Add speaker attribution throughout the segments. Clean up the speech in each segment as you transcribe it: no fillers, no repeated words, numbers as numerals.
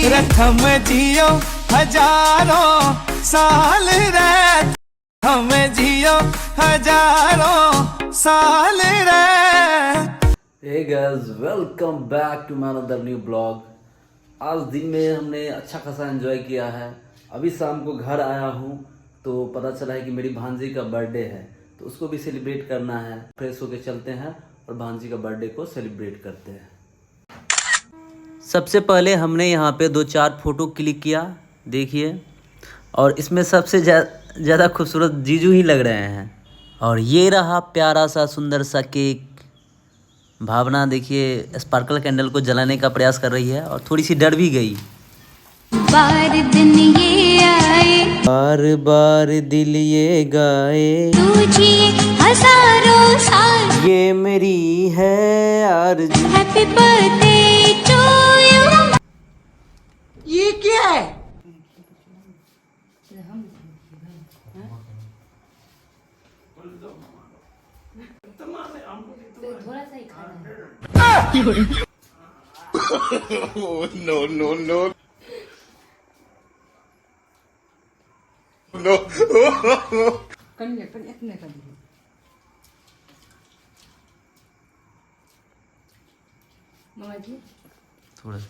Speaker 1: रथम जियो हजारों साल रे, हमें जियो हजारों साल रे।
Speaker 2: Hey guys, welcome back to another new blog। आज दिन में हमने अच्छा खासा एंजॉय किया है। अभी शाम को घर आया हूँ तो पता चला है कि मेरी भांजी का बर्थडे है, तो उसको भी सेलिब्रेट करना है। फ्रेश होके चलते हैं और भांजी का बर्थडे को सेलिब्रेट करते हैं। सबसे पहले हमने यहाँ पे 2-4 फोटो क्लिक किया, देखिए, और इसमें सबसे ज़्यादा खूबसूरत जीजू ही लग रहे हैं। और ये रहा प्यारा सा सुंदर सा केक। भावना देखिए स्पार्कल कैंडल को जलाने का प्रयास कर रही है और थोड़ी सी डर भी गई।
Speaker 3: बार दिन ये आए,
Speaker 2: बार बार दिल ये गाए,
Speaker 3: तुझे हजारों साल,
Speaker 2: ये मेरी है आरज़ू।
Speaker 3: Happy birthday to you.
Speaker 4: ये क्या है?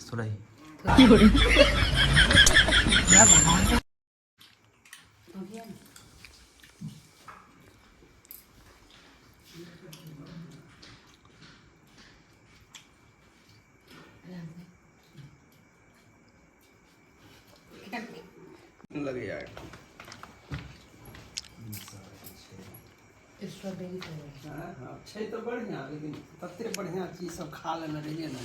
Speaker 2: थोड़ा ही।
Speaker 4: लग जाए अच्छे तो बढ़िया, लेकिन तते बढ़िया चीज सब खा लेना रहिए ना।